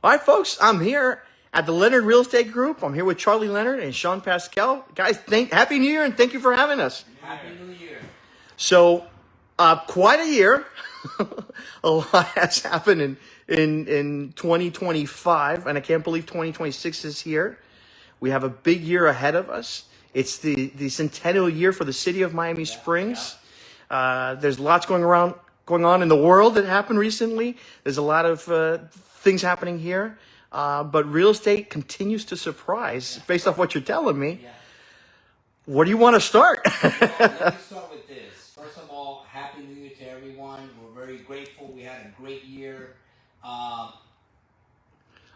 All right, folks, I'm here at the Leonard Real Estate Group. I'm here with Charlie Leonard and Sean Pascale. Guys, Happy New Year and thank you for having us. Happy New Year. So, quite a year. A lot has happened in 2025, and I can't believe 2026 is here. We have a big year ahead of us. It's the centennial year for the city of Miami Springs. There's lots going on in the world that happened recently. There's a lot of things happening here, but real estate continues to surprise based off what you're telling me. Yeah. Where do you want to start? Well, let me start with this. First of all, Happy New Year to everyone. We're very grateful. We had a great year. All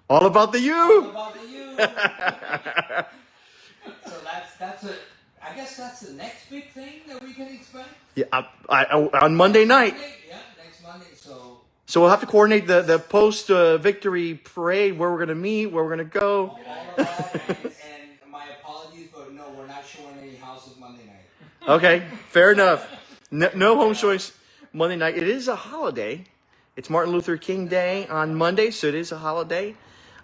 about the All you. about the you. So I guess that's the next big thing that we can expect. Yeah, on Monday night. Yeah, next Monday. So we'll have to coordinate the post victory parade, where we're gonna meet, where we're gonna go. All of that, and my apologies, but no, we're not showing any houses Monday night. Okay, fair enough. No home choice Monday night. It is a holiday. It's Martin Luther King Day on Monday, so it is a holiday.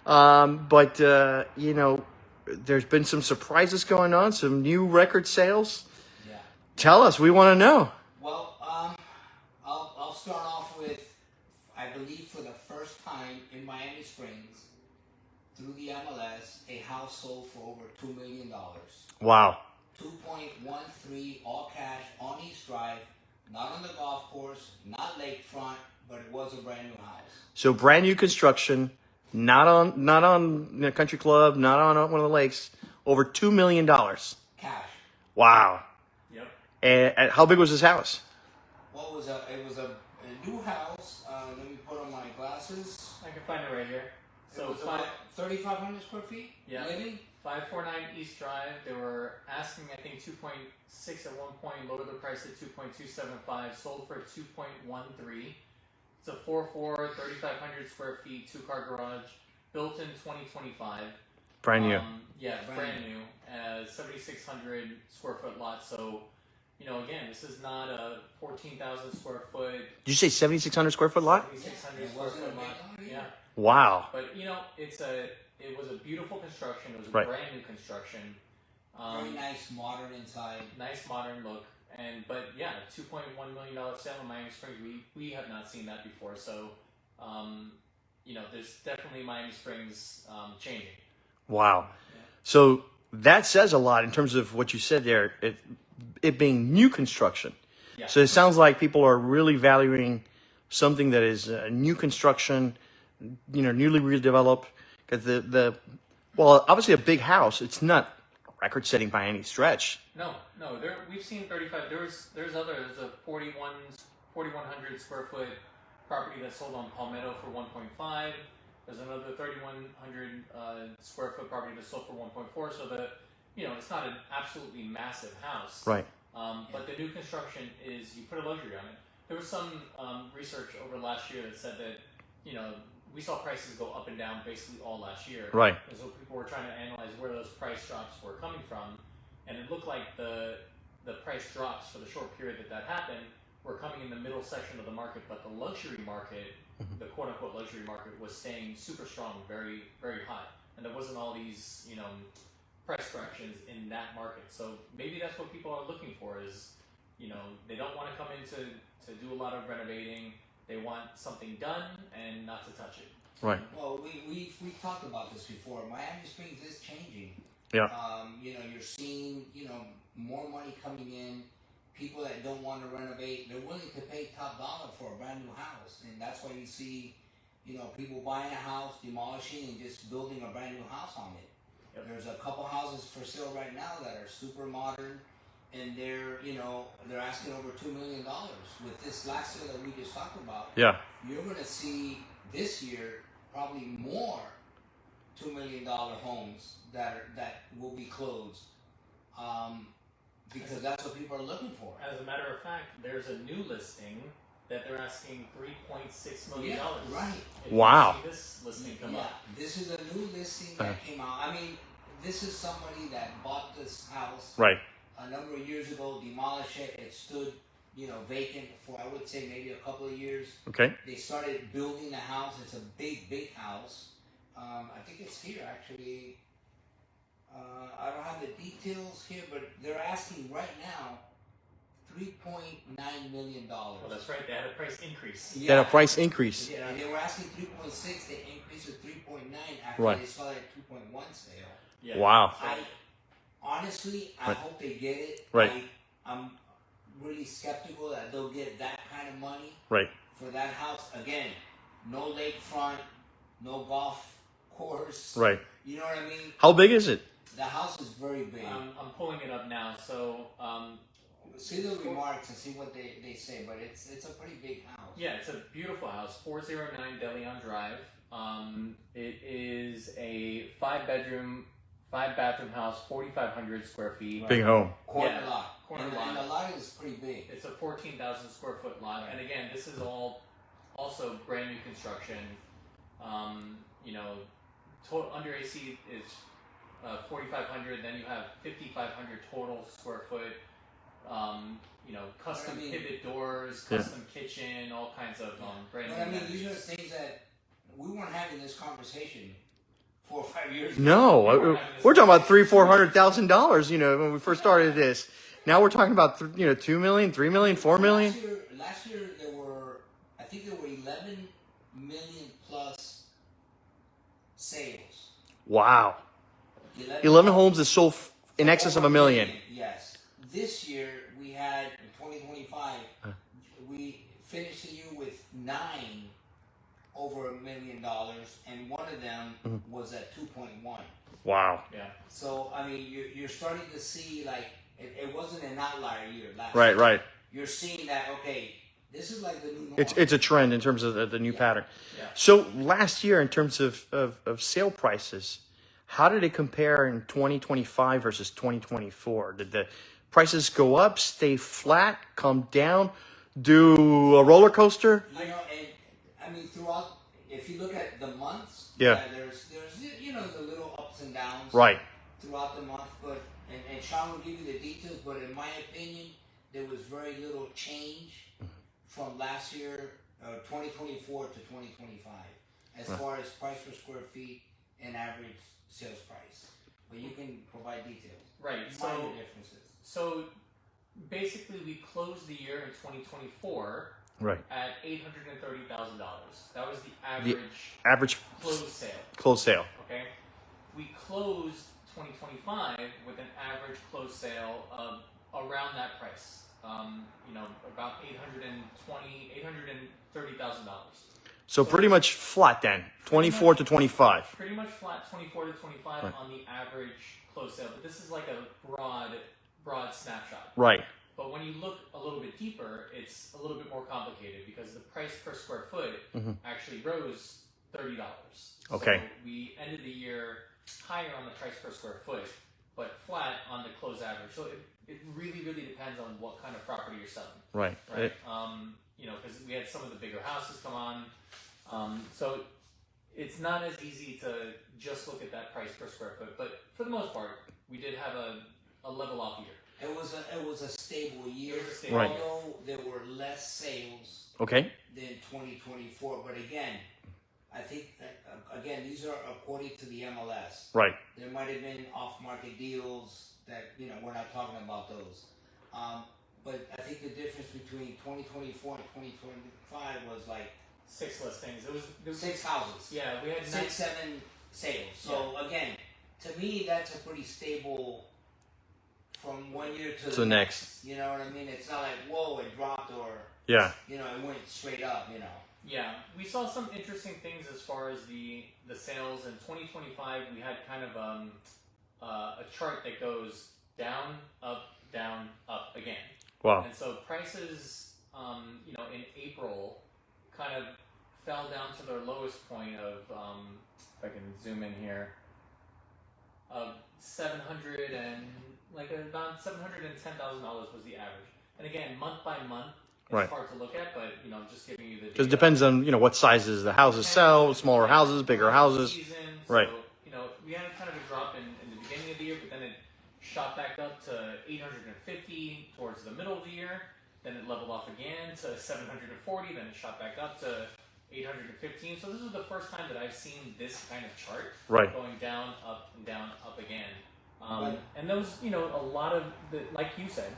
But there's been some surprises going on, some new record sales. Yeah. Tell us, we want to know. Well, I'll start off with, I believe for the first time in Miami Springs, through the MLS, a house sold for over $2 million. Wow. 2.13 all cash on East Drive, not on the golf course, not lakefront, but it was a brand new house. So brand new construction, not on a country club, not on one of the lakes. Over $2 million. Cash. Wow. Yep. And how big was this house? Well, it was a new house. Let me put on my glasses. I can find it right here. So So it was about 3,500 square feet. Yeah. Living. 549 East Drive. They were asking, I think, 2.6 at one point. Lowered the price to 2.275. Sold for 2.13. It's a 4.4, 3,500 square feet, 2-car garage, built in 2025. Brand new. Yeah, brand new. 7,600 square foot lot. So, again, this is not a 14,000 square foot. Did you say 7,600 square foot lot? 7,600 square foot lot. Yeah. Wow. But it was a beautiful construction. It was a Right. brand new construction. Very nice, modern inside. Nice modern look. But yeah, $2.1 million sale in Miami Springs. We have not seen that before. So, there's definitely Miami Springs changing. Wow. Yeah. So that says a lot in terms of what you said there. It being new construction. Yeah. So it sounds like people are really valuing something that is new construction, newly redeveloped. Because obviously a big house. It's not record-setting by any stretch. No. We've seen 35. There's a 4,100 square foot property that sold on Palmetto for 1.5. There's another 3,100 square foot property that sold for 1.4. So it's not an absolutely massive house. Right. But the new construction is, you put a luxury on it. There was some research over last year that said that, we saw prices go up and down basically all last year. Right. And so people were trying to analyze where those price drops were coming from. And it looked like the price drops for the short period that happened were coming in the middle section of the market, but the luxury market, the quote-unquote luxury market, was staying super strong, very, very high. And there wasn't all these, price corrections in that market. So maybe that's what people are looking for is, they don't want to come in to do a lot of renovating. They want something done and not to touch it. Right. Well, we've talked about this before. Miami Springs is changing. Yeah. You're seeing, more money coming in. People that don't want to renovate, they're willing to pay top dollar for a brand new house. And that's why you see, people buying a house, demolishing, and just building a brand new house on it. Yep. There's a couple houses for sale right now that are super modern, and they're asking over $2 million. With this last sale that we just talked about, Yeah. you're going to see this year probably more $2 million homes that will be closed, because that's what people are looking for. As a matter of fact, there's a new listing that they're asking $3.6 million. Yeah, right. If Wow. you see this listing come up. This is a new listing that came out. I mean, this is somebody that bought this house Right. a number of years ago, demolished it. It stood, vacant for, I would say, maybe a couple of years. Okay. They started building the house. It's a big, big house. I think it's here actually. I don't have the details here, but they're asking right now $3.9 million. Well, that's right. They had a price increase. They had a price increase. Yeah, they were asking 3.6. They increased to 3.9 after Right. they saw that 2.1 sale. Yeah. Wow. I hope they get it. Right. I'm really skeptical that they'll get that kind of money Right. for that house. Again, no lakefront, no golf course. Right. You know what I mean? How big is it? The house is very big. I'm pulling it up now. So, See the remarks and see what they say, but it's a pretty big house. yeah, it's a beautiful house, 409 De Leon Drive. It is a 5-bedroom, 5-bathroom house, 4,500 square feet. Big home. Corner Yeah, lot. corner and, lot. And the lot is pretty big. It's a 14,000 square foot lot, and again, this is all also brand new construction. You know, under AC is 4,500. Then you have 5,500 total square foot. You know, custom pivot doors, custom kitchen, all kinds of brand new. But I mean, these are things that we weren't having this conversation 4 or 5 years ago. No, we're talking about $300,000-$400,000. You know, when we first started this. Now we're talking about $2 million, $3 million, $4 million. Last year there were, I think there were 11 million plus sales. Wow. 11 homes is sold in excess of $1 million. Yes. This year we had in 2025, we finished the year with 9 over $1 million, and one of them was at 2.1. Wow. Yeah. So I mean, you're starting to see like it wasn't an outlier year last Right, year. right. You're seeing that this is like the new norm. It's a trend in terms of the new pattern. Yeah. So last year, in terms of sale prices, how did it compare in 2025 versus 2024? Did the prices go up, stay flat, come down, do a roller coaster? You know, and I mean throughout, if you look at the months, Yeah. there's the little ups and downs Right. throughout the month, but and Sean will give you the details, but in my opinion, there was very little change from last year, 2024 to 2025, as far as price per square feet and average sales price. But you can provide details. Right. Minor differences. So basically, we closed the year in 2024 Right. at $830,000. That was the average Average closed sale. closed sale. Okay. We closed 2025 with an average closed sale of around that price. You know, about $830,000. So pretty much flat then, 24 to 25. Pretty much flat, 24 to 25 Right. on the average closed sale. But this is like a broad snapshot. Right. But when you look a little bit deeper, it's a little bit more complicated because the price per square foot actually rose $30. Okay. So we ended the year higher on the price per square foot, but flat on the closed average. So it really, really depends on what kind of property you're selling. Right. Right. You know, because we had some of the bigger houses come on. So it's not as easy to just look at that price per square foot. But for the most part, we did have a level off year. It was a stable year, It was a stable Right. year. although there were less sales Okay. than 2024. But again, I think that, again, these are according to the MLS. Right. There might have been off-market deals that, we're not talking about those. But I think the difference between 2024 and 2025 was like 6 listings. It was 6 houses. Yeah, we had 6, 7 sales. So again, to me, that's a pretty stable from one year to the next. You know what I mean? It's not like, whoa, it dropped or, Yeah. it went straight up, Yeah, we saw some interesting things as far as the sales in 2025. We had kind of a chart that goes down, up again. Wow. And so prices, in April, kind of fell down to their lowest point of, if I can zoom in here, of about $710,000 was the average. And again, month by month, it's Right. hard to look at, but just giving you the Because it data. depends on, what sizes the houses sell, smaller houses, bigger houses. Season, Right. So, we had kind of a drop in the beginning of the year, but then it shot back up to 850 towards the middle of the year. Then it leveled off again to 740. Then it shot back up to 815. So this is the first time that I've seen this kind of chart Right. going down, up, and down, up again. Right. And those, you know, a lot of the, like you said,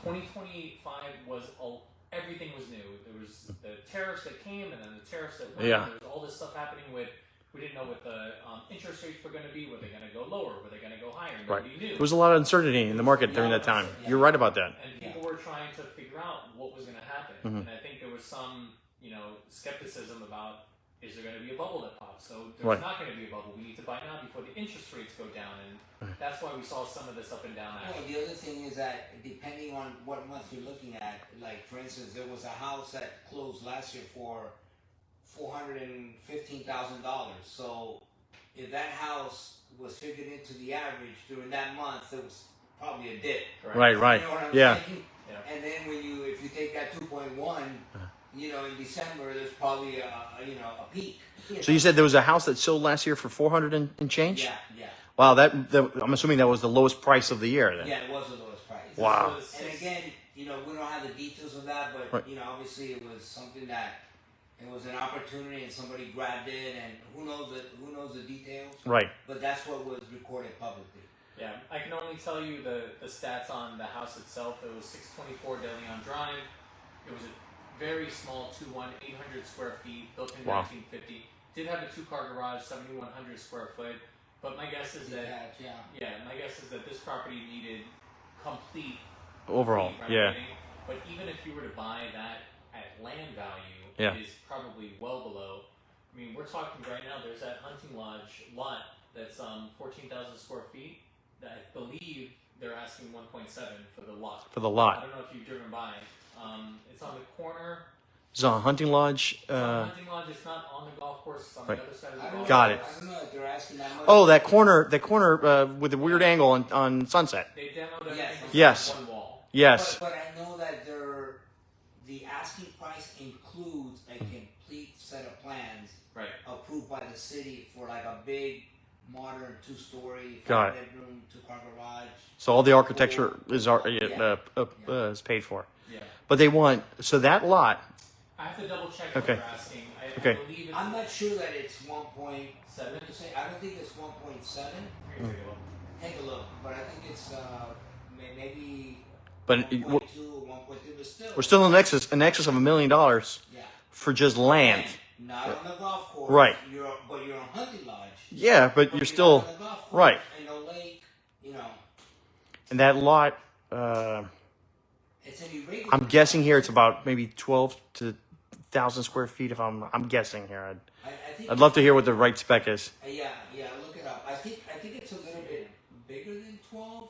2025 was everything was new. There was the tariffs that came, and then the tariffs that went. Yeah. There was all this stuff happening with. We didn't know what the interest rates were going to be. Were they going to go lower? Were they going to go higher? Right. Nobody knew. There was a lot of uncertainty in the market during that time. You're right about that. And people were trying to figure out what was going to happen. And I think there was some, you know, skepticism about, is there going to be a bubble that pops? So there's Right. not going to be a bubble. We need to buy now before the interest rates go down. And that's why we saw some of this up and down action. Well, the other thing is that depending on what month you're looking at, like for instance, there was a house that closed last year for $415,000. So if that house was figured into the average during that month, it was probably a dip. Right. Right. You know what I'm Yeah. saying? Yeah. And then if you take that 2.1, you know, in December, there's probably a peak. So you said there was a house that sold last year for 400 and change? Yeah, yeah. Wow, I'm assuming that was the lowest price of the year then. Yeah, it was the lowest price. Wow. And again, you know, we don't have the details of that, but Right. you know, obviously it was something that it was an opportunity and somebody grabbed it, and who knows the details. Right. But that's what was recorded publicly. Yeah, I can only tell you the stats on the house itself. It was 624 De Leon Drive. It was a very small 800 square feet, built in Wow. 1950. Did have a 2-car garage, 7,100 square foot. But my guess is that my guess is that this property needed complete Overall, yeah. renovating. But even if you were to buy that at land value, Yeah. it is probably well below. I mean, we're talking right now. There's that hunting lodge lot that's 14,000 square feet. That I believe they're asking 1.7 for the lot. For the I lot. don't know if you've driven by. It's on the corner. It's on Hunting Lodge. It's on the hunting lodge. It's not on the golf course. It's on Right. the other side of the I don't golf Got know, it. I don't know if they're asking that much. Oh, that corner with the weird angle on Sunset. They demoed everything. Yes. except Yes. one wall. Yes. But I know that the asking price includes a complete set of plans Right. approved by the city for like a big modern 2-story, Got 5-bedroom, 2-car garage. So all the architecture is paid for. Yeah. But they want that lot. I have to double check what Okay. they're asking. I Okay. believe it's I'm not sure that it's 1.7. 7. I don't think it's 1.7. Take a look, but I think it's maybe But 1.2 or 1.3. But still, we're still in excess of $1 million yeah. for just land. And not on the golf course. Right. But you're on hunting lodge. Yeah, but But you're not still on the golf course, right. And no lake. You know, And that lot, it's an irregular. I'm guessing here it's about maybe 12 to 1,000 square feet. If I'm guessing here, I think. I'd love to hear what the right spec is. Yeah, look it up. I think it's a little bit bigger than 12,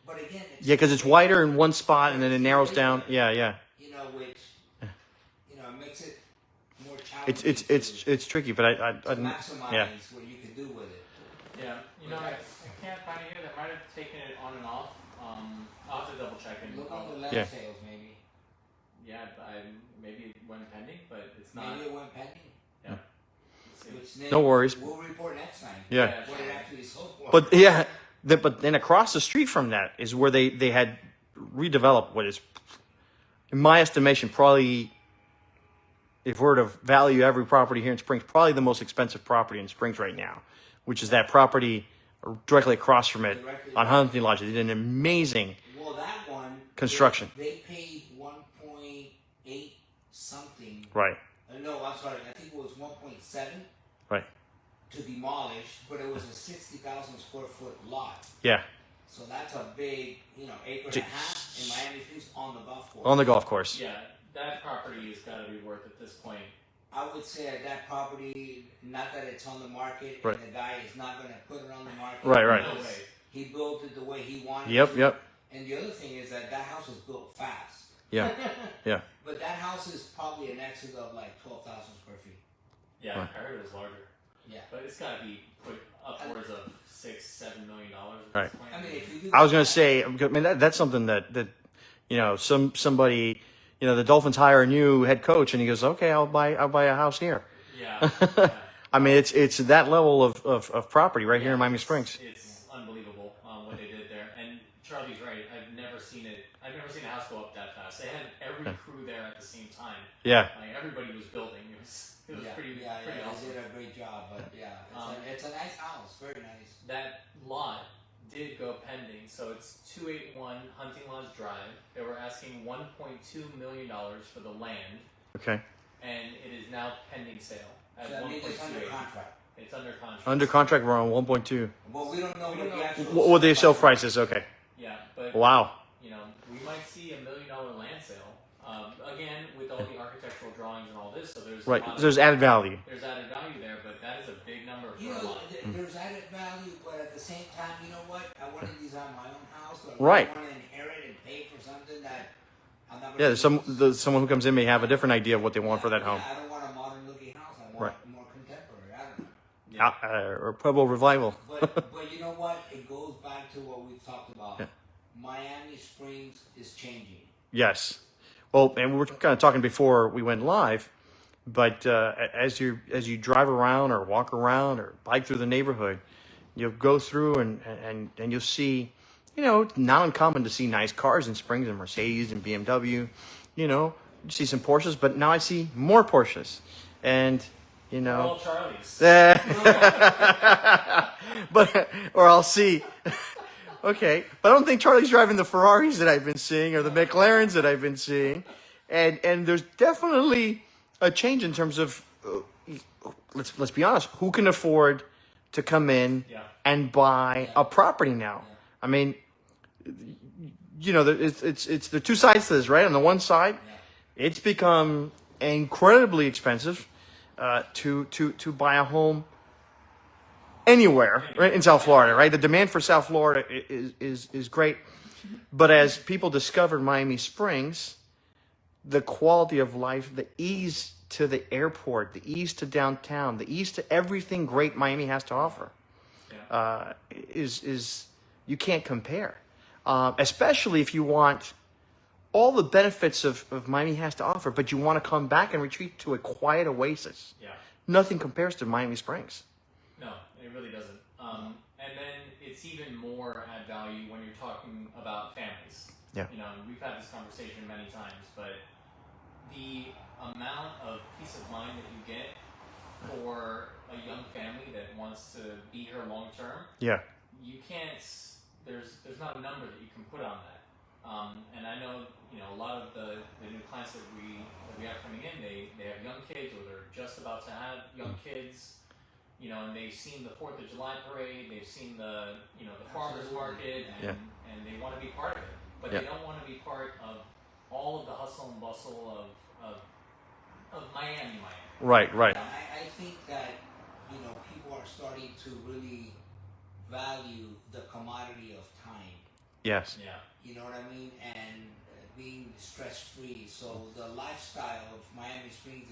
but again, Yeah, because it's wider in one spot and then it narrows down. Yeah. You know, which makes it more challenging. It's tricky, but I to maximize yeah. what you can do with it. Yeah. You know, I can't find it here. They might have taken it on and off. I'll have to double check and Look on the land Yeah. sales, maybe. yeah, maybe it went pending, but it's not. Maybe it went pending. Yeah. Let's see. Which then No worries. We'll report next time. Yeah. What it actually sold for. But yeah, but then across the street from that is where they had redeveloped what is, in my estimation, probably, if we're to value every property here in Springs, probably the most expensive property in Springs right now, which is that property directly across from it on Hunting Lodge. They did an amazing Well, that one construction. They paid 1.8 something. Right, No, I'm sorry. I think it was 1.7 right. to demolish, but it was a 60,000 square foot lot. Yeah, So that's a big, acre and a half in Miami Springs on the golf course. on the golf course. Yeah, that property has got to be worth at this point. I would say at that property, not that it's on the market, Right. and the guy is not going to put it on the market. Right. No because way. He built it the way he wanted Yep, to. yep. And the other thing is that house was built fast. Yeah, yeah. But that house is probably an exit of like 12,000 square feet. Yeah, Right. I heard it was larger. Yeah. But it's got to be put upwards of $6-7 million. Right. I mean, if you do I was going to say, I mean, that's something that somebody, the Dolphins hire a new head coach, and he goes, okay, I'll buy a house here. Yeah. I mean, it's that level of property right here in Miami Springs. It's unbelievable what they did there. And Charlie's right. I've never seen a house go up that fast. They had every crew there at the same time. Yeah, Like everybody was building. It was Yeah. pretty But yeah, it's a nice house, very nice. That lot did go pending, so it's 281 Hunting Lodge Drive. They were asking $1.2 million for the land, Okay. and it is now pending sale at So that means it's under 1.28. contract. It's under contract. Under contract, we're on 1.2. Well, we don't know what the actual. What they sell prices? Okay. Yeah, but Wow. you know, we might see $1 million land sale. Again, with all the architectural drawings and all this, so there's a Right. lot of- There's added value. there's added value there, but that is a big number for You a know, lot. there's added value, but at the same time, you know what? I want to design my own house. So Right. I want to inherit and pay for something that I'm not. Yeah. Someone who comes in may have a different idea of what they want for that home. I don't want a modern-looking house. I want Right. more contemporary. I don't know. Yeah. Or Pueblo Revival. But you know what? It goes back to what we've talked about. Yeah. Miami Springs is changing. Yes. Well, and we were kind of talking before we went live, but as you drive around or walk around or bike through the neighborhood, you'll go through and you'll see, you know, it's not uncommon to see nice cars in Springs and Mercedes and BMW, you know, you see some Porsches, but now I see more Porsches, and you know, All Charlies. but or I'll see. Okay, but I don't think Charlie's driving the Ferraris that I've been seeing or the McLarens that I've been seeing, and there's definitely a change in terms of let's be honest, who can afford to come in Yeah. and buy a property now? I mean, you know, it's the two sides to this, right? On the one side, it's become incredibly expensive to buy a home anywhere, right, in South Florida, right? The demand for South Florida is great, but as people discovered Miami Springs, the quality of life, the ease to the airport, the ease to downtown, the ease to everything great Miami has to offer, is you can't compare, especially if you want all the benefits of Miami has to offer, but you want to come back and retreat to a quiet oasis. Yeah. Nothing compares to Miami Springs. No, it really doesn't. And then it's even more add value when you're talking about families. Yeah. You know, we've had this conversation many times, but the amount of peace of mind that you get for a young family that wants to be here long term, Yeah. you can't. There's not a number that you can put on that. And I know, you know, a lot of the new clients that we have coming in, they have young kids or they're just about to have young kids. You know, and they've seen the 4th of July parade, they've seen the farmers market, and they want to be part of it. But they don't want to be part of all of the hustle and bustle of Miami. Right. I think that, you know, people are starting to really value the commodity of time. Yes. Yeah. You know what I mean? And being stress-free. So the lifestyle of Miami Springs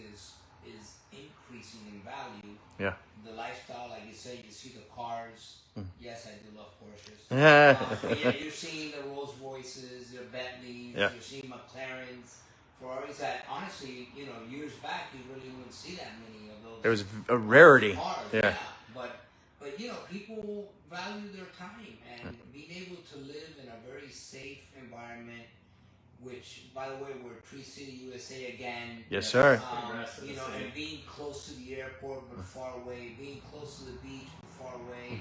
is increasing in value. Yeah. The lifestyle, like you said, you see the cars. Yes, I do love Porsches. Yeah. But yeah, you're seeing the Rolls Royces, the Bentleys, you're seeing McLarens, Ferraris. That honestly, you know, years back, you really wouldn't see that many of those. It was a rarity. Cars. Yeah. But you know, people value their time and being able to live in a very safe environment. Which, by the way, we're Tree-City, USA again. Yes, sir. You know, and being close to the airport but far away, being close to the beach but far away,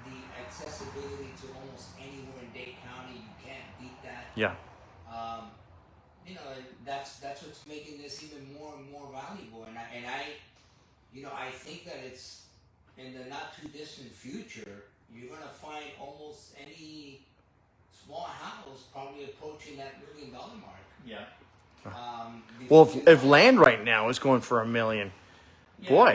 the accessibility to almost anywhere in Dade County, you can't beat that. Yeah. You know, and that's what's making this even more and more valuable. And I think that it's in the not too distant future, you're gonna find almost any small house probably approaching that $1 million mark. Yeah. Well, if land right now is going for $1 million, boy,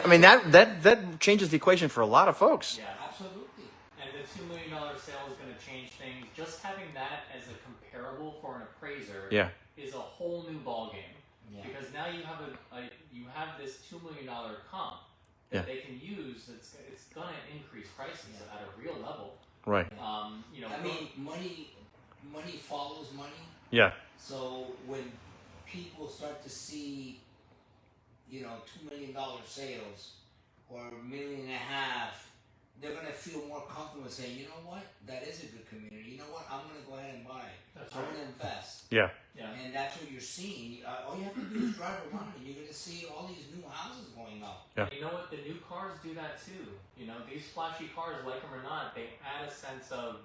I mean that changes the equation for a lot of folks. Yeah, absolutely. And the $2 million sale is going to change things. Just having that as a comparable for an appraiser is a whole new ballgame. Yeah. Because now you have this $2 million comp that they can use. It's going to increase prices at a real level. Right. You know, I mean, money follows money. Yeah. So when people start to see, you know, $2 million sales or $1.5 million, they're gonna feel more comfortable saying, you know what, that is a good community. You know what, I'm gonna go ahead and buy. I'm gonna invest. Yeah. And that's what you're seeing. All you have to do is drive around, and you're gonna see all these new houses going up. Yeah. You know what? The new cars cars do that too. You know, these flashy cars, like them or not, they add a sense of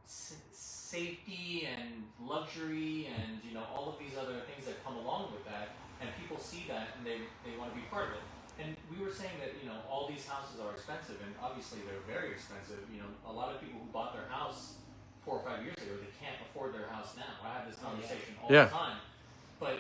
safety and luxury and, you know, all of these other things that come along with that. And people see that and they want to be part of it. And we were saying that, you know, all these houses are expensive, and obviously they're very expensive. You know, a lot of people who bought their house 4 or 5 years ago, they can't afford their house now. I have this conversation all the time. But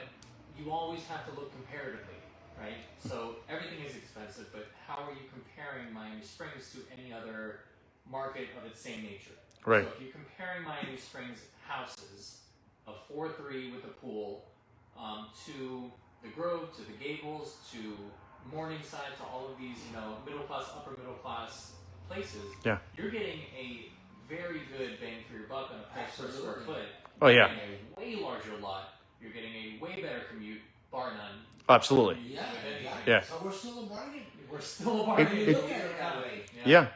you always have to look comparatively, right? So everything is expensive, but how are you comparing Miami Springs to any other market of its same nature? Right. So if you're comparing Miami Springs houses, a 4-3 with a pool, to the Grove, to the Gables, to Morningside, to all of these, you know, middle class, upper middle class places, you're getting a very good bang for your buck on a price per square foot. Oh yeah. You're getting a way larger lot. You're getting a way better commute, bar none. Absolutely. Yeah. So we're still a bargain. We're still a bargain. Yeah.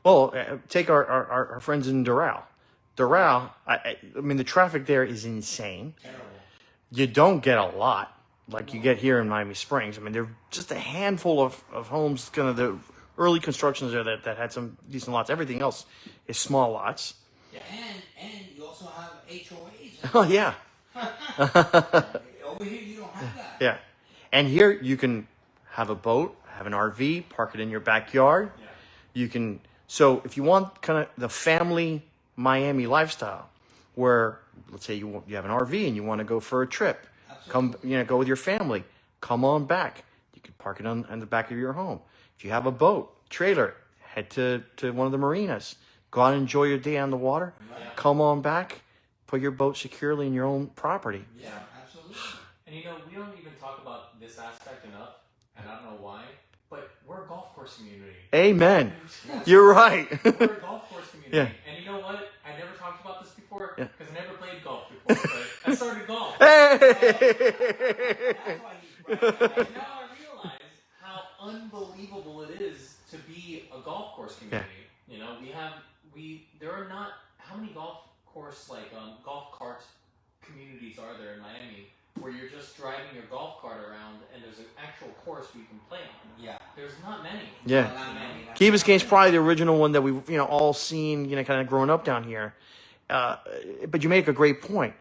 Well, take our friends in Doral. Doral, I mean, the traffic there is insane. Terrible. You don't get a lot like you get here in Miami Springs. I mean, there are just a handful of homes, kind of the early constructions there that had some decent lots. Everything else is small lots. Yeah, and you also have HOAs. Oh, yeah. Over here, you don't have that. Yeah. And here you can have a boat, have an RV, park it in your backyard. Yeah. You can, so if you want kind of the family Miami lifestyle, where let's say you have an RV and you want to go for a trip, go with your family, come on back. You can park it on the back of your home. If you have a boat, trailer, head to one of the marinas, go out and enjoy your day on the water, come on back, put your boat securely in your own property. Yeah, absolutely. And you know, we don't even talk about this aspect enough, and I don't know why, but we're a golf course community. Amen. You're right. We're a golf course community. Yeah. And you know what? I never talked about this before because I never played golf before, but I started golf. Hey! That's why he's right. And now I realize how unbelievable it is to be a golf course community. You know, there are not, how many golf cart communities are there in Miami where you're just driving your golf cart around and there's an actual course we can play on? Yeah. There's not many. Yeah. Not many. Key Biscayne's probably the original one that we've all seen, kind of growing up down here. But you make a great point.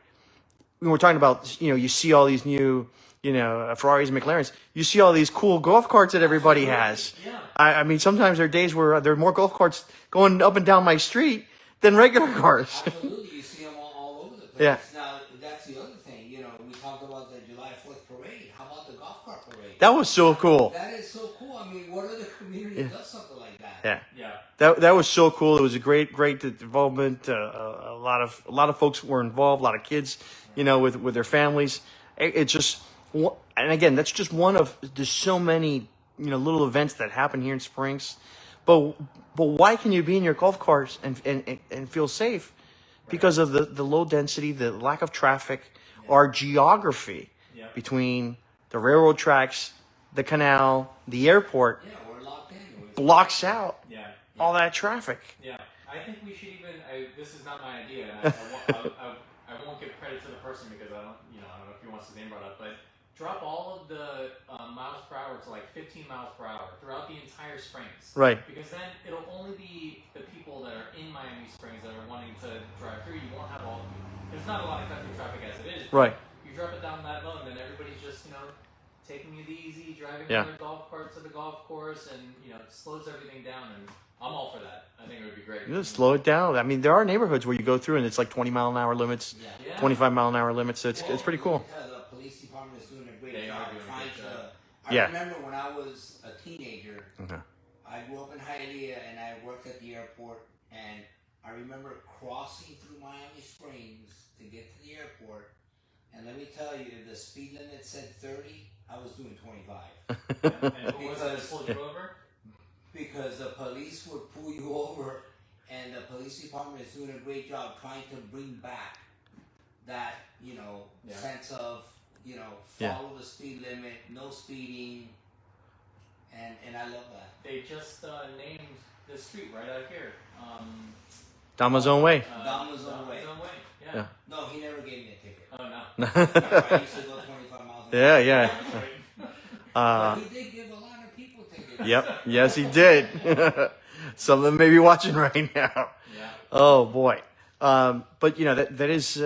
When we're talking about, you see all these new, Ferraris and McLarens. You see all these cool golf carts that everybody has. Yeah. I mean, sometimes there are days where there are more golf carts going up and down my street than regular cars. Absolutely. You see them all over the place. Yeah. Now, that's the other thing. We talked about the July 4th parade. How about the golf cart parade? That was so cool. That is so cool. I mean, what other community does something like that? Yeah. Yeah. That was so cool. It was a great involvement. A lot of folks were involved. A lot of kids, with their families. It's just, and again, that's just one of. There's so many, little events that happen here in Springs. But why can you be in your golf carts and feel safe? Because of the low density, the lack of traffic, our geography between the railroad tracks, the canal, the airport. Yeah, we're locked in. Blocks out all that traffic. Yeah, I think we should even. This is not my idea. And I won't give credit to the person because I don't know if he wants his name brought up. But drop all of the miles per hour to like 15 miles per hour throughout the entire Springs. Right. Because then it'll only be the people that are in Miami Springs that are wanting to drive through. You won't have all. There's not a lot of country traffic as it is. Right. You drop it down that low, and then everybody's just taking it easy, driving their golf cart to the golf course, and it slows everything down. And I'm all for that. I think it would be great. Just slow it down. I mean, there are neighborhoods where you go through and it's like 20-mile-an-hour limits, 25-mile-an-hour limits. So it's pretty cool. The police department is doing a great They job are doing a trying great job. I remember when I was a teenager, Okay. I grew up in Hialeah and I worked at the airport, and I remember crossing through Miami Springs to get to the airport, and let me tell you, if the speed limit said 30, I was doing 25. And what was that that pulled you over? Because the police would pull you over, and the police department is doing a great job trying to bring back that, sense of, follow the speed limit, no speeding, and I love that. They just named the street right out here. Dama's own way. Dama's own way. Yeah. No, he never gave me a ticket. Oh no. I used to go 25 miles an hour. Yeah. But he did give a lot of people tickets. Yep. Yes, he did. Some of them may be watching right now. Yeah. Oh boy. But you know that is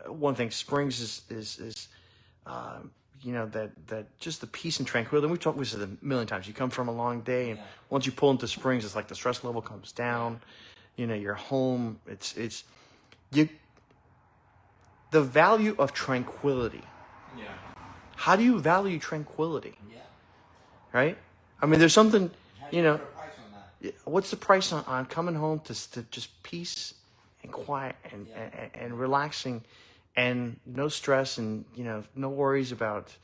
one thing. Springs is you know that just the peace and tranquility. And we've talked about this a million times. You come from a long day, and once you pull into Springs, it's like the stress level comes down. You know, you're home. It's you. The value of tranquility. Yeah. How do you value tranquility? Yeah. Right? I mean, there's something, How do you know, put a price on that? what's the price on coming home to just peace and quiet and relaxing and no stress and, you know, no worries about,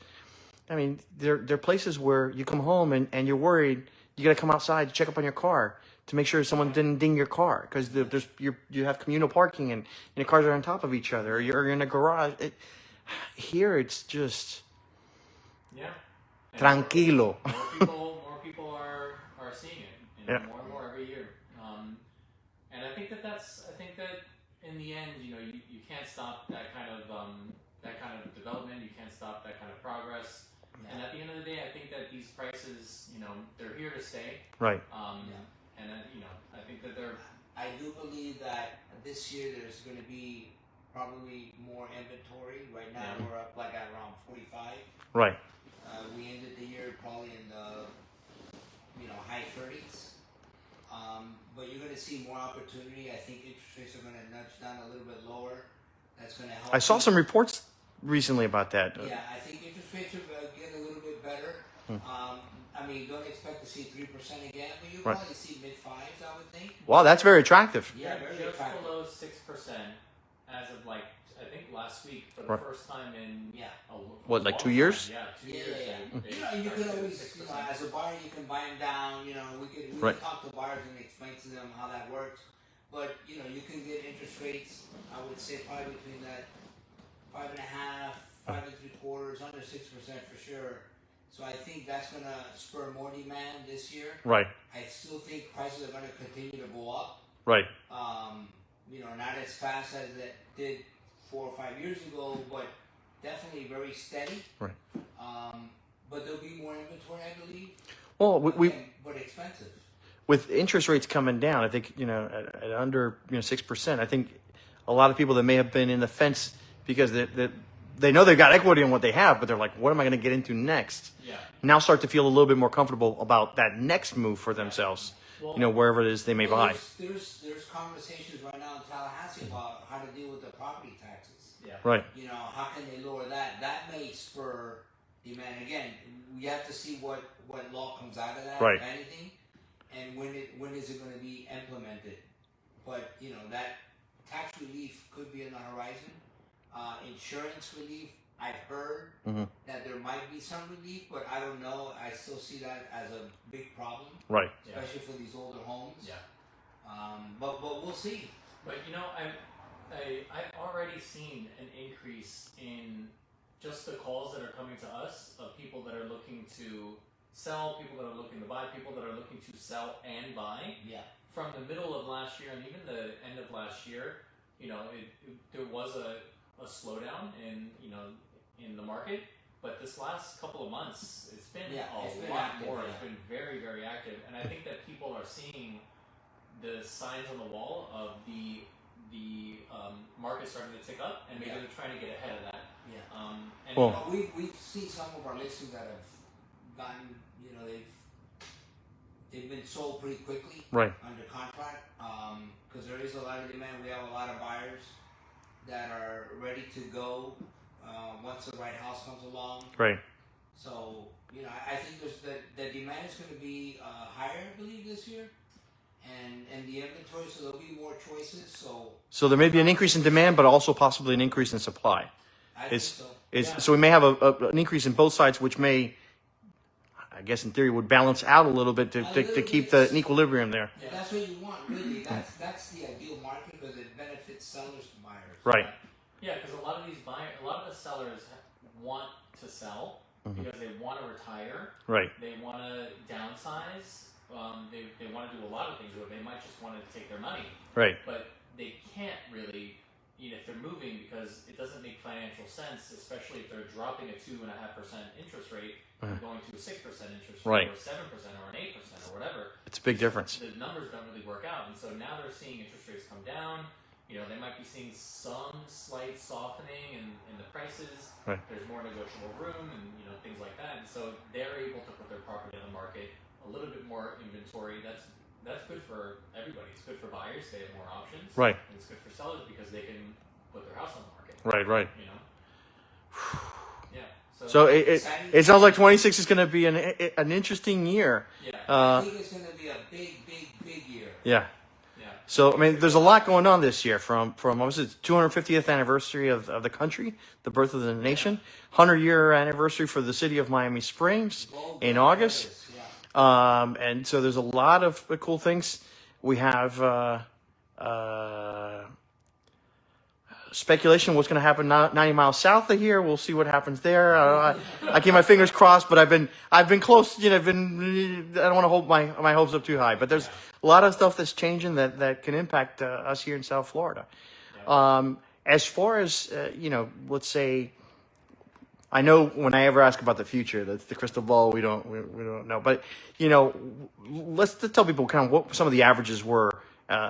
I mean, there are places where you come home and you're worried, you got to come outside to check up on your car to make sure someone didn't ding your car because you have communal parking and your cars are on top of each other or you're in a garage. Here it's just tranquilo. More people are seeing it, you know, more and more every year. And I think that in the end, you know, you can't stop that kind of development. You can't stop that kind of progress. Yeah. And at the end of the day, I think that these prices, you know, they're here to stay. Right. And you know, I think that they're. I do believe that this year there's going to be probably more inventory. Right now we're up like at around 45. Right. We ended the year probably in the high 30s. But you're going to see more opportunity. I think interest rates are going to nudge down a little bit lower. That's going to help. I saw some reports recently about that. Yeah, I think interest rates are getting a little bit better. I mean, don't expect to see 3% again, but you'll probably see mid-5s, I would think. Wow, that's very attractive. Yeah, very just attractive. below 6% as of like I think last week for the first time in what, like 2 years? Yeah, 2 years. You know, you can always, as a buyer, you can buy them down. You know, we can talk to buyers and explain to them how that works. But you know, you can get interest rates. I would say probably between that 5.5, 5.75, under 6% for sure. So I think that's going to spur more demand this year. Right. I still think prices are going to continue to go up. Right. You know, not as fast as it did 4 or 5 years ago, but definitely very steady. Right. But there'll be more inventory, I believe. Well, but expensive. With interest rates coming down, I think, you know, at under 6%, I think a lot of people that may have been in the fence because they know they've got equity in what they have, but they're like, what am I going to get into next? Yeah. Now start to feel a little bit more comfortable about that next move for themselves, you know, wherever it is they may buy. There's conversations right now in Tallahassee about how to deal with the property taxes. Yeah. Right. You know, how can they lower that? That may spur demand. Again, we have to see what law comes out of that, if anything, and when is it going to be implemented. But, you know, that tax relief could be on the horizon. Insurance relief, I've heard that there might be some relief, but I don't know. I still see that as a big problem, right? Especially for these older homes. Yeah. But we'll see. But you know, I've already seen an increase in just the calls that are coming to us of people that are looking to sell, people that are looking to buy, people that are looking to sell and buy. Yeah. From the middle of last year and even the end of last year, you know, there was a slowdown in the market, but this last couple of months it's been a lot more. It's been very, very active, and I think that people are seeing the signs on the wall of the market starting to tick up, and maybe they're trying to get ahead of that. And we've seen some of our listings that have gotten, you know, they've been sold pretty quickly, under contract, because there is a lot of demand. We have a lot of buyers that are ready to go once the right house comes along. Right. So, you know, I think the demand is going to be higher, I believe, this year, and the inventory, so there'll be more choices. So there may be an increase in demand, but also possibly an increase in supply. I think so. So we may have an increase in both sides, which may, I guess in theory, would balance out a little bit to keep an equilibrium there. Yeah, that's what you want, really. That's the ideal market because it benefits sellers and buyers. Right. Yeah, because a lot of the sellers want to sell because they want to retire. Right. They want to downsize. They want to do a lot of things, or they might just want to take their money. Right. But they can't really, you know, if they're moving because it doesn't make financial sense, especially if they're dropping a 2.5% interest rate and going to a 6% interest rate or 7% or an 8%. It's a big difference. The numbers don't really work out, and so now they're seeing interest rates come down. They might be seeing some slight softening in the prices. Right. There's more negotiable room and things like that, and so they're able to put their property on the market, a little bit more inventory. That's good for everybody. It's good for buyers; they have more options. Right. And it's good for sellers because they can put their house on the market. Right. Yeah. So it sounds like 26 is going to be an interesting year. Yeah. I think it's going to be a big year. Yeah. So, I mean, there's a lot going on this year from what was it, 250th anniversary of the country, the birth of the nation, 100-year anniversary for the city of Miami Springs in August. And so there's a lot of cool things. We have speculation what's going to happen 90 miles south of here. We'll see what happens there. I keep my fingers crossed, but I've been close. I don't want to hold my hopes up too high. But there's a lot of stuff that's changing that can impact us here in South Florida. As far as let's say, I know when I ever ask about the future, that's the crystal ball. We don't know. But let's tell people kind of what some of the averages were.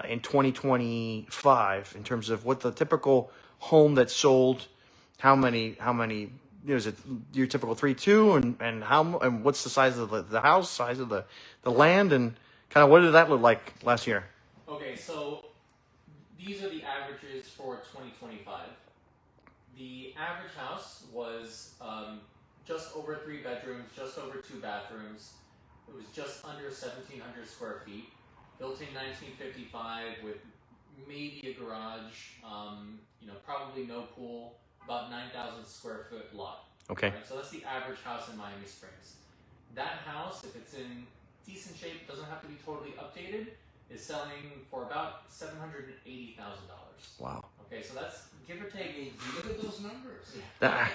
In 2025, in terms of what the typical home that sold, how many is it your typical 3-2, and what's the size of the house, size of the land, and kind of what did that look like last year? Okay, so these are the averages for 2025. The average house was just over 3 bedrooms, just over 2 bathrooms. It was just under 1,700 square feet. Built in 1955 with maybe a garage, probably no pool, about 9,000 square foot lot. Okay. Right? So that's the average house in Miami Springs. That house, if it's in decent shape, doesn't have to be totally updated, is selling for about $780,000. Wow. Okay, so that's give or take. Look at those numbers. Yeah.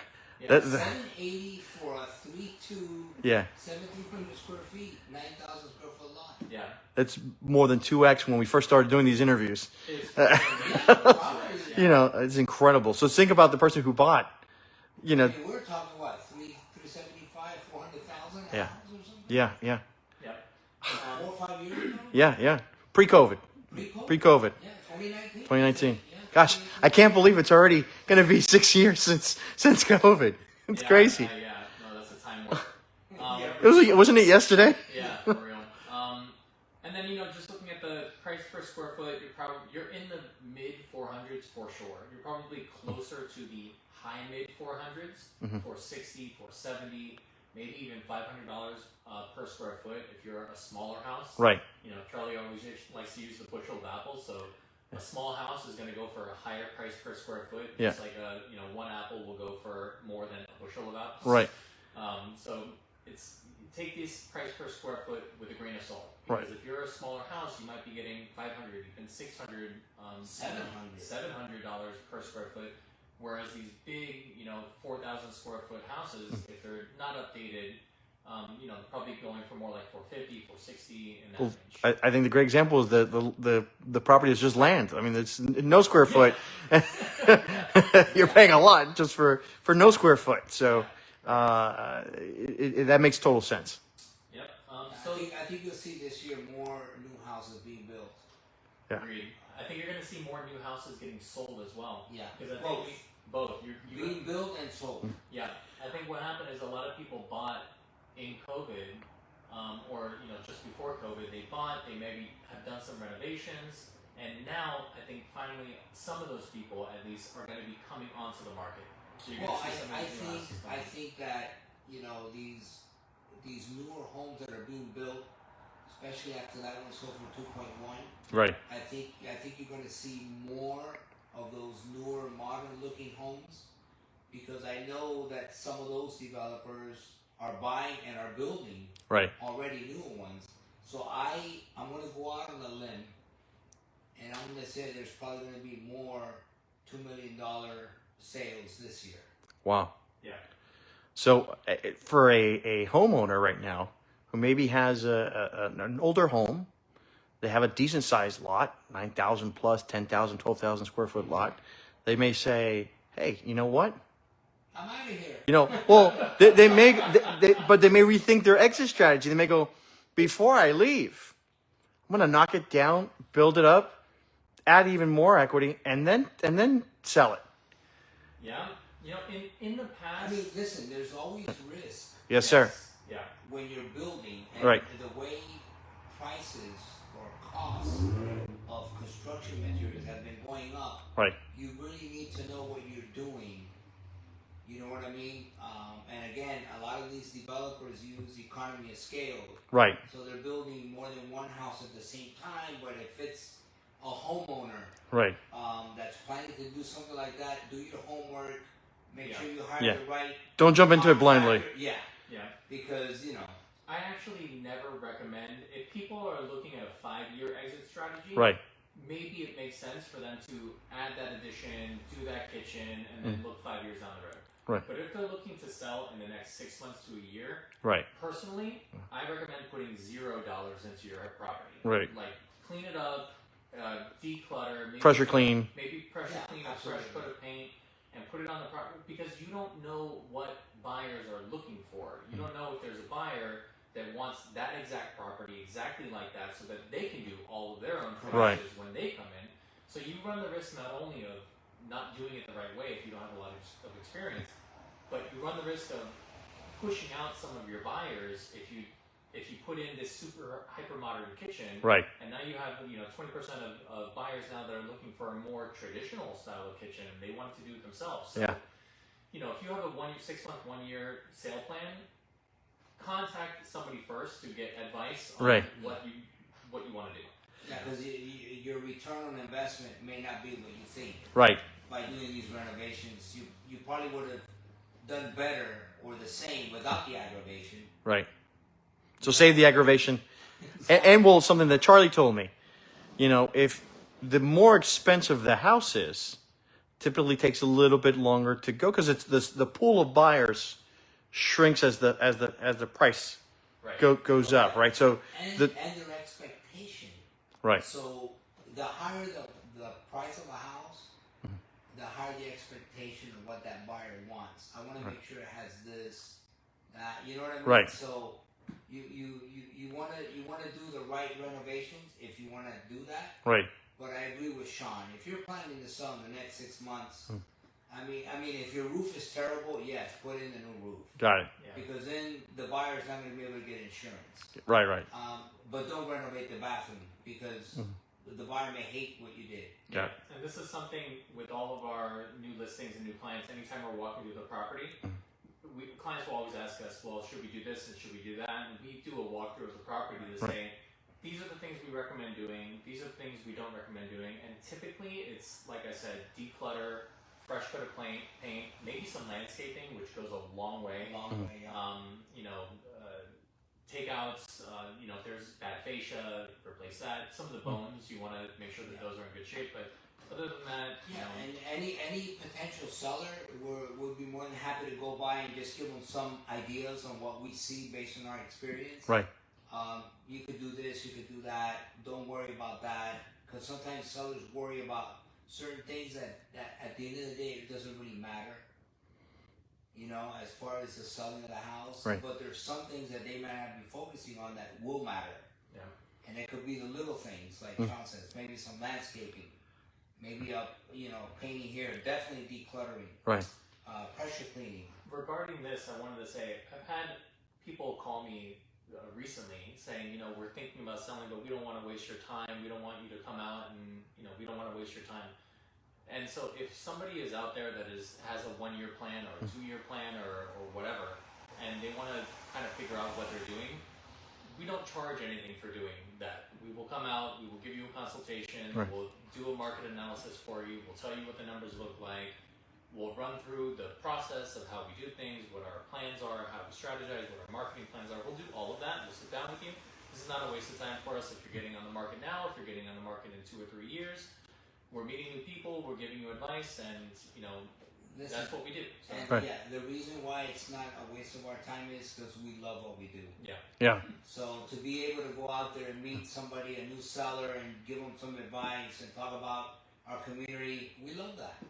780 for a 3-2. Yeah. 1,700 square feet, 9,000 square foot lot. Yeah. That's more than 2x when we first started doing these interviews. It's incredible. So think about the person who bought. I mean, we're talking what, 375, 400,000 Yeah. house or something? Yeah. Yeah. 4 or 5 years ago? Yeah. Pre-COVID. Yeah, 2019. 2019. Yeah, Gosh, I can't believe it's already going to be 6 years since COVID. It's crazy. No, that's a time warp. Wasn't it yesterday? Yeah, for real. And then just looking at the price per square foot, you're in the mid 400s for sure. You're probably closer to the high mid 400s, 460, 470, maybe even $500 per square foot if you're a smaller house. Right. Charlie always likes to use the bushel of apples, so a small house is going to go for a higher price per square foot. Yeah. Just like one apple will go for more than a bushel of apples. Right. So take this price per square foot with a grain of salt. Because Right. if you're a smaller house, you might be getting $500, even $600, $700 per square foot. Whereas these big, 4,000 square foot houses, if they're not updated, probably going for more like 450, 460 in that range. I think the great example is the property is just land. I mean, it's no square foot. You're paying a lot just for no square foot. So that makes total sense. Yep. I think you'll see this year more new houses being built. Yeah. Agreed. I think you're going to see more new houses getting sold as well. Yeah. Because I think both. Being built and sold. Yeah. I think what happened is a lot of people bought in COVID, or just before COVID, they maybe have done some renovations, and now I think finally some of those people at least are going to be coming onto the market. So you're Well, going to see some of these new houses I coming. think that these newer homes that are being built, especially after that one sold for 2.1. Right. I think you're going to see more of those newer, modern-looking homes, because I know that some of those developers are buying and are building Right. already newer ones. So I'm going to go out on a limb, and I'm going to say there's probably going to be more $2 million sales this year. Wow. Yeah. So for a homeowner right now who maybe has an older home, they have a decent sized lot, 9,000 plus, 10,000, 12,000 square foot lot. They may say, hey, you know what? I'm out of here. They may rethink their exit strategy. They may go, before I leave, I'm going to knock it down, build it up, add even more equity, and then sell it. Yeah. You know, in the past. I mean, listen, there's always risk. Yes, sir. Yeah. When you're building, and Right. the way prices or costs of construction materials have been going up, Right. you really need to know what you're doing. You know what I mean? And again, a lot of these developers use economy of scale. Right. So they're building more than one house at the same time, but if it's a homeowner Right. that's planning to do something like that, do your homework, make sure you hire Yeah. the right Don't jump into it blindly. contractor. Yeah, Yeah. because, you know. I actually never recommend, if people are looking at a 5-year exit strategy, Right. maybe it makes sense for them to add that addition, do that kitchen, and then look 5 years down the road. Right. But if they're looking to sell in the next 6 months to a year, Right. personally, I recommend putting $0 into your property. Right. Like, clean it up, declutter, maybe Pressure clean. maybe pressure clean a fresh absolutely. coat of paint, and put it on the property, because you don't know what buyers are looking for. You don't know if there's a buyer that wants that exact property exactly like that, so that they can do all of their own Right. finishes when they come in. So you run the risk not only of not doing it the right way if you don't have a lot of experience, but you run the risk of pushing out some of your buyers if you put in this super hyper modern kitchen. Right. And now you have 20% of buyers now that are looking for a more traditional style of kitchen, and they want to do it themselves. So, Yeah. if you have a 6-month, 1-year sale plan, contact somebody first to get advice on Right. what you want to do. Yeah, because your return on investment may not be what you think. Right. By doing these renovations, you probably would have done better or the same without the aggravation. Right. So save the aggravation. And well, something that Charlie told me, if the more expensive the house is, typically takes a little bit longer to go because it's the pool of buyers shrinks as the price Right. goes up, right? So And the their expectation. right, So the higher the price of a house, the higher the expectation of what that buyer wants. I want to make sure it has this, that. You know what I mean? Right. So you want to do the right renovations if you want to do that. right, But I agree with Sean. If you're planning to sell in the next 6 months, I mean, if your roof is terrible, yes, put in a new roof. got it. Yeah. Because then the buyer's not going to be able to get insurance. Right. But don't renovate the bathroom because the buyer may hate what you did. Got it. And this is something with all of our new listings and new clients. Anytime we're walking through the property, clients will always ask us, well, should we do this and should we do that? And we do a walkthrough of the property to say, these are the things we recommend doing. These are the things we don't recommend doing. And typically, it's, like I said, declutter, fresh coat of paint, maybe some landscaping, which goes a long way. Takeouts, if there's bad fascia, replace that. Some of the bones, you want to make sure that those are in good shape. But other than that, And any potential seller would be more than happy to go by and just give them some ideas on what we see based on our experience. Right. You could do this, you could do that. Don't worry about that, because sometimes sellers worry about certain things that at the end of the day it doesn't really matter. As far as the selling of the house. Right. But there's some things that they might not be focusing on that will matter. yeah. And it could be the little things, like Sean says, maybe some landscaping, maybe painting here, definitely decluttering, Right. pressure cleaning. Regarding this, I wanted to say, I've had people call me recently saying, we're thinking about selling, but we don't want to waste your time. We don't want you to come out and, we don't want to waste your time. And so if somebody is out there that has a 1-year plan or a 2-year plan or whatever, and they want to kind of figure out what they're doing, we don't charge anything for doing that. We will come out, we will give you a consultation, Right. we'll do a market analysis for you, we'll tell you what the numbers look like, we'll run through the process of how we do things, what our plans are, how we strategize, what our marketing plans are. We'll do all of that. We'll sit down with you. This is not a waste of time for us if you're getting on the market now, if you're getting on the market in 2 or 3 years. We're meeting new people, we're giving you advice, and that's what we do. So, And Right. the reason why it's not a waste of our time is because we love what we do. Yeah. So to be able to go out there and meet somebody, a new seller, and give them some advice and talk about our community, we love that.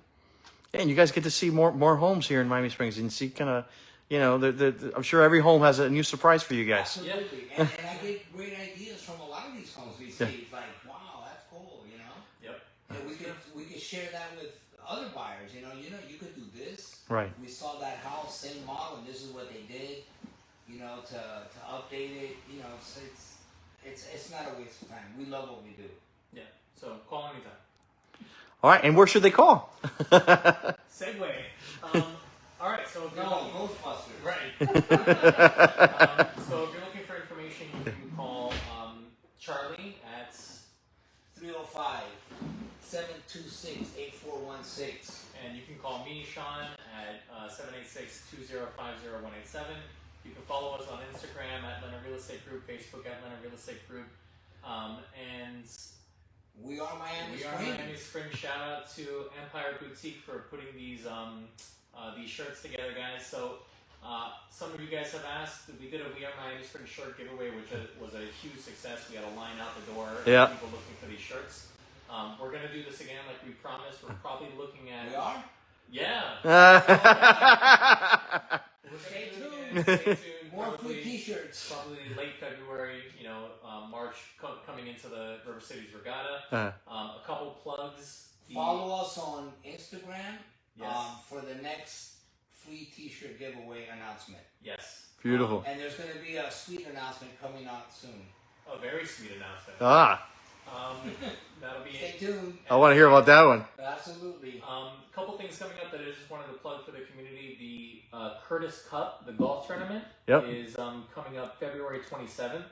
And you guys get to see more homes here in Miami Springs and see kind of I'm sure every home has a new surprise for you guys. Absolutely. And I get great ideas from a lot of these homes these days. Like, wow, that's cool, Yep. And we could share that with other buyers. You could do this. Right. We saw that house, same model, and this is what they did. To update it. It's not a waste of time. We love what we do. Yeah. So call anytime. All right, and where should they call? Segue. All right, so if you're looking, Ghostbusters. right. So if you're looking for information, you can call Charlie at 305-726-8416. and you can call me, Sean, at 786-205-0187. You can follow us on Instagram at Leonard Real Estate Group, Facebook at Leonard Real Estate Group, and We are Miami we are Springs. Miami Springs. Shout out to Empire Boutique for putting these shirts together, guys. So some of you guys have asked. We did a We Are Miami Springs shirt giveaway, which was a huge success. We had a line out the door. Yeah. People looking for these shirts. We're gonna do this again, like we promised. We're probably looking at. We are? Yeah. Stay tuned. Stay tuned. More free t-shirts. Probably late February, March coming into the River Cities Regatta. A couple plugs. Follow us on Instagram Yes. for the next free t-shirt giveaway announcement. Yes. Beautiful. And there's going to be a sweet announcement coming out soon. A very sweet announcement. That'll be Stay it. tuned. I want to hear about that one. Absolutely. A couple things coming up that I just wanted to plug for the community. The Curtis Cup, the golf tournament, Yep. is coming up February 27th.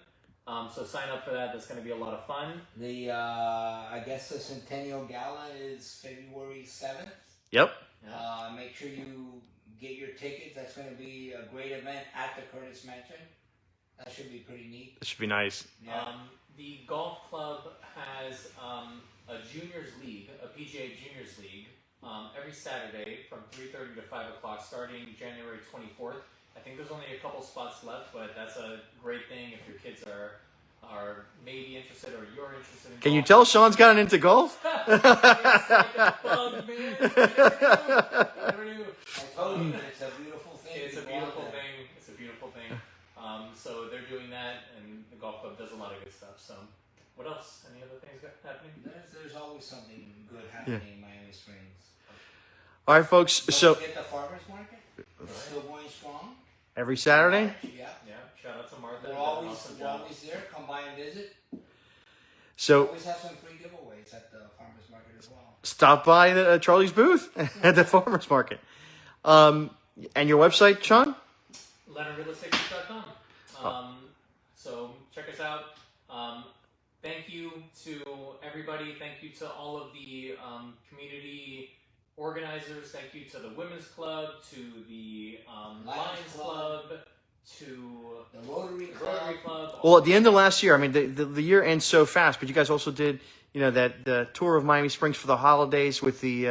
So sign up for that. That's going to be a lot of fun. The I guess the Centennial Gala is February 7th. Yep. Make sure you get your tickets. That's going to be a great event at the Curtis Mansion. That should be pretty neat. That should be nice. Yeah. The golf club has a juniors league, a PGA juniors league, every Saturday from 3:30 to 5 o'clock, starting January 24th. I think there's only a couple spots left, but that's a great thing if your kids are maybe interested or you're interested in Can you golf. tell Sean's gotten into golf? It's like a bug, man. Never knew. I told you, it's a beautiful thing. It's to a go out beautiful there. thing. It's a beautiful thing. So they're doing that, and the golf club does a lot of good stuff. So, what else? Any other things happening? There's always something good happening in Miami Springs. All right, folks. Don't So forget the farmers market. It's still going strong. every Saturday. Yeah. Yeah. Shout out to Martha. We're Did an always, awesome we're job. always there. Come by and visit. So Always have some free giveaways at the farmers market as well. stop by Charlie's booth at the farmers market. And your website, Sean? LeonardRealEstateGroup.com. So check us out. Thank you to everybody. Thank you to all of the community organizers. Thank you to the Women's Club, to the Lions Club, to The Rotary the Club. Rotary Club. Well, at the end of last year, I mean, the year ends so fast, but you guys also did, the tour of Miami Springs for the holidays with the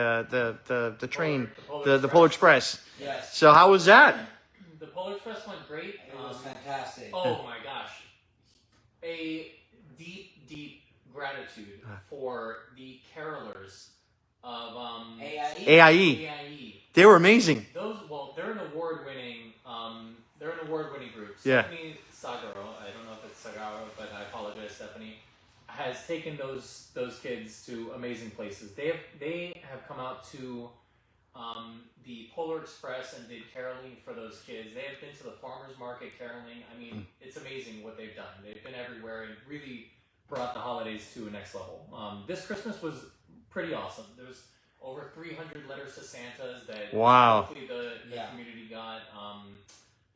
train, the Polar Express. Yes. So how was that? The Polar Express went great. It was fantastic. Oh my gosh. A deep, deep gratitude for the carolers of AIE. AIE. AIE. They were amazing. They're an award-winning group. Yeah. Stephanie Sagaro, I don't know if it's Sagaro, but I apologize, Stephanie, has taken those kids to amazing places. They have come out to the Polar Express and did caroling for those kids. They have been to the farmers market caroling. I mean, it's amazing what they've done. They've been everywhere and really brought the holidays to a next level. This Christmas was pretty awesome. There was over 300 letters to Santas that Wow. hopefully the community got.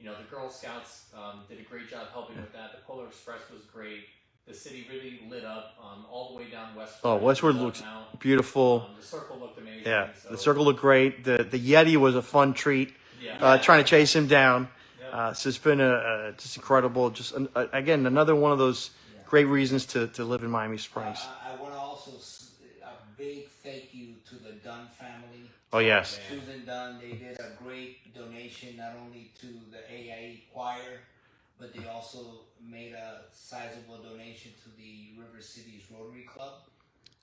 The Girl Scouts did a great job helping with that. The Polar Express was great. The city really lit up all the way down Westward. Oh, Westward It's up looks now. beautiful. The circle looked amazing. Yeah, so, the circle looked great. The Yeti was a fun treat. Yeah. Trying to chase him down. Yep. So it's been just incredible. Just again, another one of those great reasons to live in Miami Springs. I want to also a big thank you to the Dunn family. Oh yes. Susan Dunn, they did a great donation not only to the AIE choir, but they also made a sizable donation to the River Cities Rotary Club.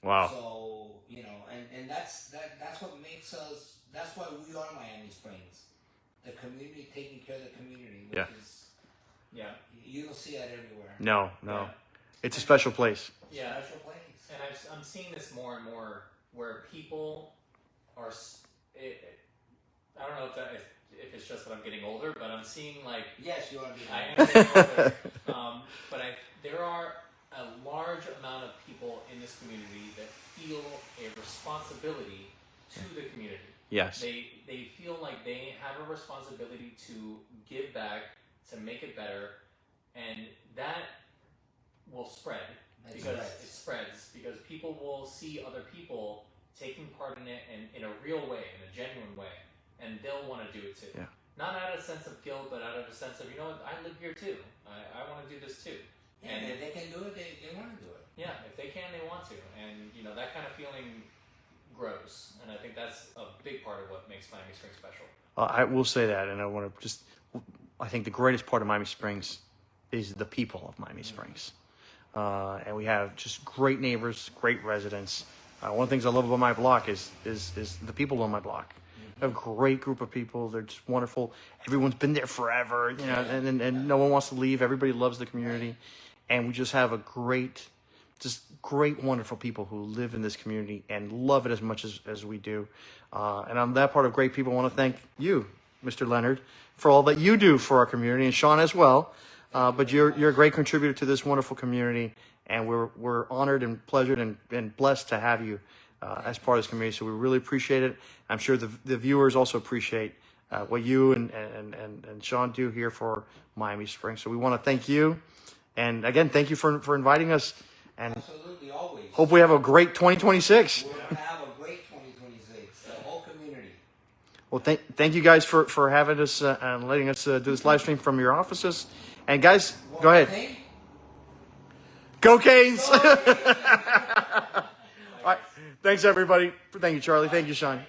Wow. So, and that's what makes us, that's why we are Miami Springs. the community taking care of the community, which Yeah. is, Yeah. you don't see that everywhere. No. Yeah. It's a special place. Yeah. Special place. And I'm seeing this more and more where people are. I don't know if it's just that I'm getting older, but I'm seeing like Yes, you are being. I am getting older. But there are a large amount of people in this community that feel a responsibility to the community. Yes. They feel like they have a responsibility to give back, to make it better, and that will spread. Because it spreads, because people will see other people taking part in it in a real way, in a genuine way, and they'll want to do it too. Yeah. Not out of a sense of guilt, but out of a sense of, you know what, I live here too. I want to do this too. Yeah, And if they can do it, they want to do it. yeah, if they can, they want to. And, you know, that kind of feeling grows. And I think that's a big part of what makes Miami Springs special. I will say that, and I think the greatest part of Miami Springs is the people of Miami Springs. And we have just great neighbors, great residents. One of the things I love about my block is the people on my block. I have a great group of people. They're just wonderful. Everyone's been there forever, you know, and no one wants to leave. Everybody loves the community. And we just have great, wonderful people who live in this community and love it as much as we do. And on that part of great people, I want to thank you, Mr. Leonard, for all that you do for our community, and Sean as well. But you're a great contributor to this wonderful community, and we're honored and pleasured and blessed to have you as part of this community. So we really appreciate it. I'm sure the viewers also appreciate what you and Sean do here for Miami Springs. So we want to thank you, and again, thank you for inviting us. And Absolutely, always. hope we have a great 2026. We're going to have a great 2026, the whole community. Well, thank you guys for having us and letting us do this live stream from your offices. And guys, go ahead. Thing? Go Canes! Go, All right. Thanks, everybody. Thank you, Charlie. Thank you, Sean.